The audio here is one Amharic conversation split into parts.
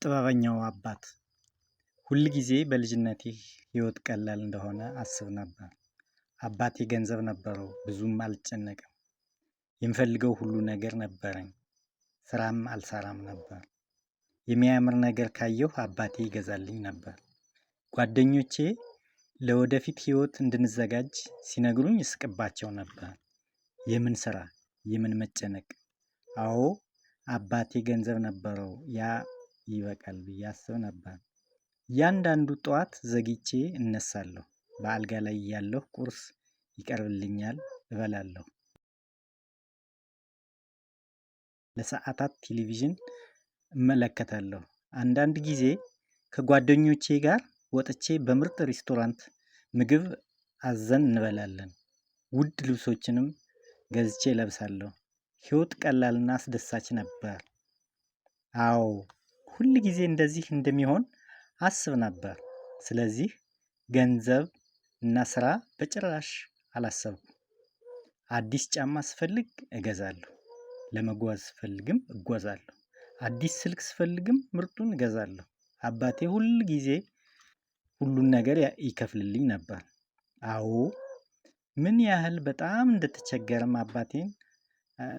ጥበበኛው አባት ሁል ጊዜ በልጅነቴ ህይወት ቀላል እንደሆነ አስብ ነበር። አባቴ ገንዘብ ነበረው፣ ብዙም አልጨነቅም። የምፈልገው ሁሉ ነገር ነበረኝ። ስራም አልሰራም ነበር። የሚያምር ነገር ካየሁ አባቴ ይገዛልኝ ነበር። ጓደኞቼ ለወደፊት ህይወት እንድንዘጋጅ ሲነግሩኝ እስቅባቸው ነበር። የምን ስራ፣ የምን መጨነቅ? አዎ አባቴ ገንዘብ ነበረው፣ ያ ይበቃል ብዬ አስብ ነበር። እያንዳንዱ ጠዋት ዘግይቼ እነሳለሁ። በአልጋ ላይ ያለሁ ቁርስ ይቀርብልኛል፣ እበላለሁ። ለሰዓታት ቴሌቪዥን እመለከታለሁ። አንዳንድ ጊዜ ከጓደኞቼ ጋር ወጥቼ በምርጥ ሬስቶራንት ምግብ አዘን እንበላለን። ውድ ልብሶችንም ገዝቼ እለብሳለሁ። ህይወት ቀላልና አስደሳች ነበር። አዎ ሁል ጊዜ እንደዚህ እንደሚሆን አስብ ነበር። ስለዚህ ገንዘብ እና ስራ በጭራሽ አላሰብኩም። አዲስ ጫማ ስፈልግ እገዛለሁ። ለመጓዝ ስፈልግም እጓዛለሁ። አዲስ ስልክ ስፈልግም ምርጡን እገዛለሁ። አባቴ ሁል ጊዜ ሁሉን ነገር ይከፍልልኝ ነበር። አዎ ምን ያህል በጣም እንደተቸገረም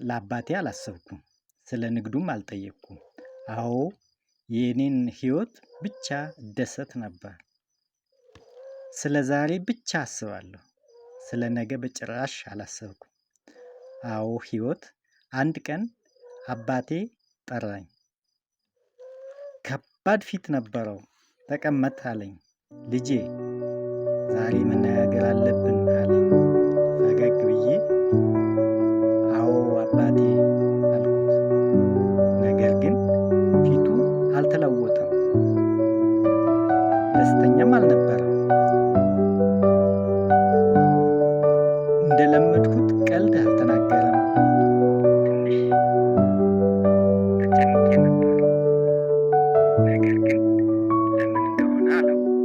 ለአባቴ አላሰብኩም። ስለ ንግዱም አልጠየቅኩም። አዎ የኔን ህይወት ብቻ እደሰት ነበር። ስለ ዛሬ ብቻ አስባለሁ። ስለ ነገ በጭራሽ አላሰብኩም። አዎ ህይወት አንድ ቀን አባቴ ጠራኝ። ከባድ ፊት ነበረው። ተቀመጥ አለኝ። ልጄ ዛሬ መነጋገር አለብን አለኝ። ፈገግ ብዬ አዎ አባቴ አልኩት። ነገር ግን ፊቱ አልተለወጠም። ደስተኛም አልነበረም። እንደለመድኩት ቀልድ አልተናገረም። ትንሽ ተጨንቄ ነበር። ነገር ግን ለምን እንደሆነ አላወኩም።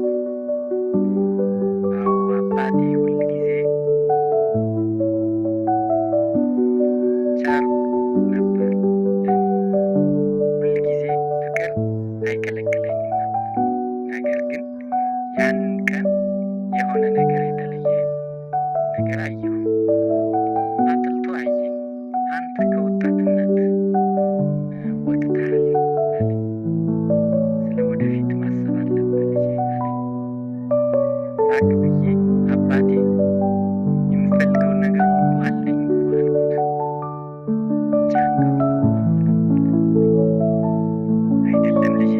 አዎ አባቴ ሁል ጊዜ ቸር ነበር ለኔ። ሁል ጊዜ ፍቅር አይከለክለኝም ነበር። ነገር ግን ያንን ቀን የሆነ ነገር የተለየ ነገር አየሁ። አጥልቶ አየኝ። አንተ ከወጣትነት ወጥተሃል አለኝ። ስለ ወደፊት ማሰብ አለብህ ልጄ አለኝ። ሳቅ ብዬ አባቴ የምፈልገውን ነገር ሁሉ አለኝ አልኩት። ጫንቃውን አወለወለ። አይደለም ልጄ፣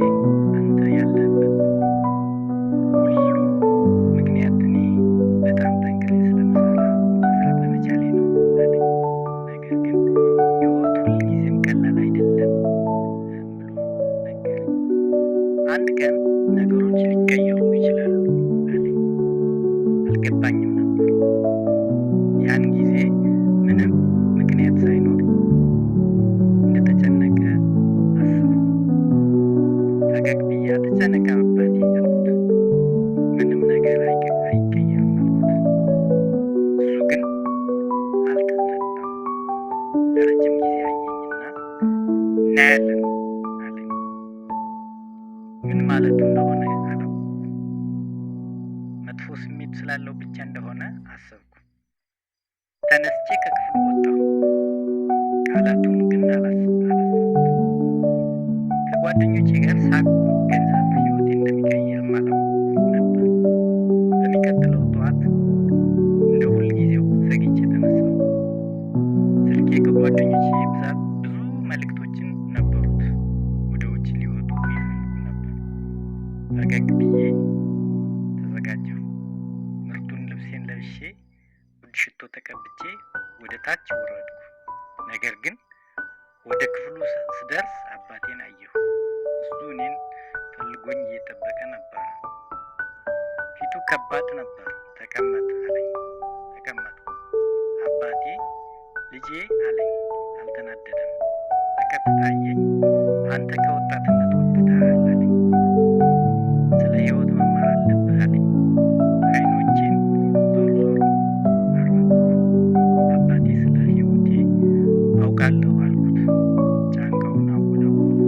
አንተ ያለህበት ሁሉ ምክንያት እኔ በጣም ጠንክሬ ስለምሰራ መስራት በመቻሌ ነው አለኝ። ነገር ግን ህይወት ሁልጊዜም ቀላል አይደለም ብሎ ነገረኝ። አንድ ቀን ነገሮች ሊቀየሩ ይችላሉ አለኝ። አልገባኝም ነበር። ያን ጊዜ ምንም ምክንያት ሳይኖር እንደተጨነቀ አሰብኩ። ፈገግ ብዬ አትጨነቅ አባቴ አልኩት። ምንም ነገር አይቀየርም አልኩት። እሱ ግን አልተፈታም። ለረጅም ጊዜ አየኝና እናያለን አለኝ። ምን ማለቱ እንደሆነ አላወኩም። መጥፎ ስሜት ስላለው ብቻ እንደሆነ አሰብኩ። ተነስቼ ከክፍሉ ወጣሁ። ቃላቱን ግን አላሰብኩትም። ከጓደኞቼ ጋር ሳቅሁ። ገንዘብ ህይወቴ እንደሚቀይርም አላወኩም ነበር። በሚቀጥለው ጠዋት እንደ ሁል ጊዜው ዘግይቼ ተነሳሁ። ስልኬ ከጓደኞቼ ብዛት ብዙ መልእክቶችን ነበሩት። ወደ ውጭ ሊወጡ ይፈልጉ ነበር። ፈገግ ብዬ ተዘጋጀሁ። ምርጡን ልብሴን ለብሼ ውድ ሽቶ ተቀብቼ ወደ ታች ወረድኩ። ነገር ግን ወደ ክፍሉ ስደርስ አባቴን አየሁ። እሱ እኔን ፈልጎኝ እየጠበቀ ነበር። ፊቱ ከባድ ነበር። ተቀመጥ አለኝ። ተቀመጥኩ። አባቴ ልጄ አለኝ። አልተናደደም። በቀጥታ አየኝ። አንተ ከወጣትነት ወጥተሃል አለኝ። ስለ ህይወት መማር አለብህ አለኝ። አይኖቼን ዞር ዞር አረኩ። አባቴ ስለ ህይወቴ አውቃለሁ አልኩት። ጫንቃውን አወለወለ።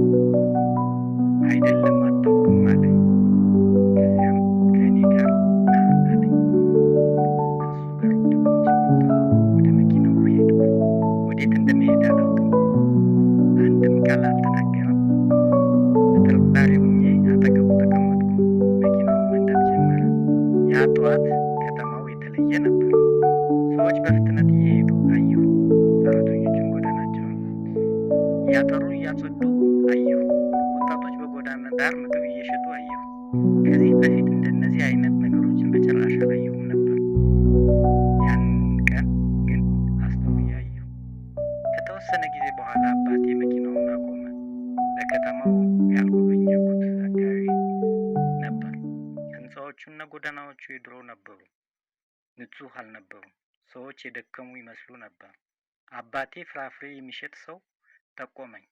አይደለም አታውቅም አለኝ። ከዚያም ከእኔ ጋር ና አለኝ። ከእሱ ጋር ወደ ውጭ ወጣሁ። ወደ መኪናው ሄድኩ። ወዴት እንደመሄድ አላውቅም። አንድም ቃል አልተናገረም። በጥርጣሬ ሆኜ አጠገቡ ተቀመጥኩ። መኪናውን መንዳት ጀመረ። ያ ጠዋት ከተማው የተለየ ነበር። ሰዎች በፍጥነት እየሄዱ አየሁ። ሰራተኞችም ጎዳናቸውን እያጠሩ እያጸዱ አየሁ። ወጣቶች በጎዳና ዳር ምግብ እየሸጡ አየሁ። ከዚህ በፊት እንደነዚህ አይነት ነገሮችን በጭራሽ አላየሁም ነበር። ያንን ቀን ግን አስተውዬ አየሁ። ከተወሰነ ጊዜ በኋላ አባቴ መኪናውን አቆመ። በከተማው ያልጎበኘሁት አካባቢ ነበር። ህንፃዎቹና ጎዳናዎቹ የድሮ ነበሩ። ንጹህ አልነበሩም። ሰዎች የደከሙ ይመስሉ ነበር። አባቴ ፍራፍሬ የሚሸጥ ሰው ጠቆመኝ።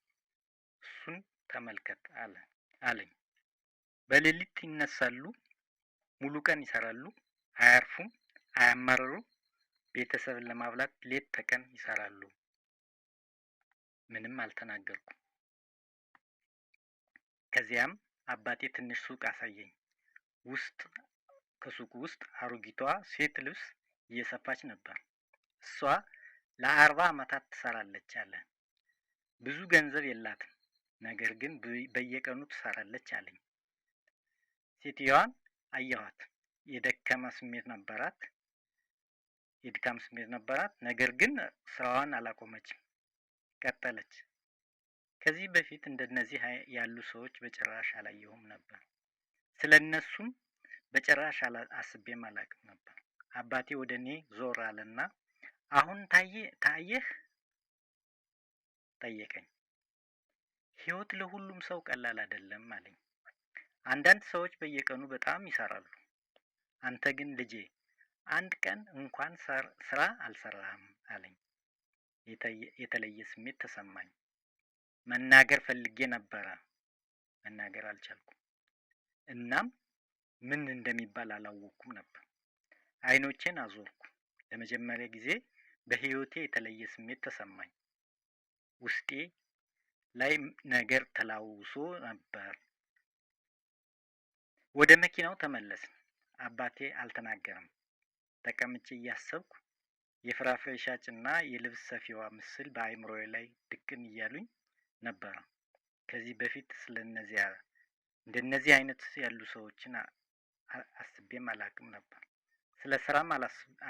እሱን ተመልከት አለኝ። በሌሊት ይነሳሉ፣ ሙሉ ቀን ይሰራሉ፣ አያርፉም፣ አያማርሩ። ቤተሰብን ለማብላት ሌት ተቀን ይሰራሉ። ምንም አልተናገርኩም። ከዚያም አባቴ ትንሽ ሱቅ አሳየኝ። ከሱቁ ውስጥ አሮጊቷ ሴት ልብስ እየሰፋች ነበር። እሷ ለ40 ዓመታት ትሰራለች አለ። ብዙ ገንዘብ የላትም፣ ነገር ግን በየቀኑ ትሰራለች አለኝ። ሴትዮዋን አየኋት። የድካም ስሜት ነበራት፣ ነገር ግን ስራዋን አላቆመችም፣ ቀጠለች። ከዚህ በፊት እንደነዚህ ያሉ ሰዎች በጭራሽ አላየሁም ነበር። ስለነሱም በጭራሽ አስቤም አላውቅም ነበር። አባቴ ወደ እኔ ዞር አለና አሁን ታየህ? ጠየቀኝ። ህይወት ለሁሉም ሰው ቀላል አይደለም አለኝ። አንዳንድ ሰዎች በየቀኑ በጣም ይሰራሉ። አንተ ግን ልጄ አንድ ቀን እንኳን ስራ አልሰራህም አለኝ። የተለየ ስሜት ተሰማኝ። መናገር ፈልጌ ነበረ፣ መናገር አልቻልኩም። እናም ምን እንደሚባል አላወቅኩም ነበር። አይኖቼን አዞርኩ። ለመጀመሪያ ጊዜ በህይወቴ የተለየ ስሜት ተሰማኝ። ውስጤ ላይ ነገር ተላውሶ ነበር። ወደ መኪናው ተመለስን። አባቴ አልተናገረም። ተቀምጬ እያሰብኩ የፍራፍሬ ሻጭና የልብስ ሰፊዋ ምስል በአእምሮዬ ላይ ድቅን እያሉኝ ነበረ። ከዚህ በፊት እንደነዚህ አይነት ያሉ ሰዎችን አስቤም አላውቅም ነበር። ስለ ስራም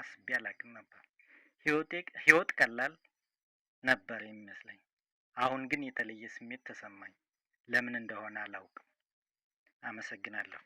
አስቤ አላውቅም ነበር። ህይወት ቀላል ነበር የሚመስለኝ። አሁን ግን የተለየ ስሜት ተሰማኝ። ለምን እንደሆነ አላውቅም። አመሰግናለሁ።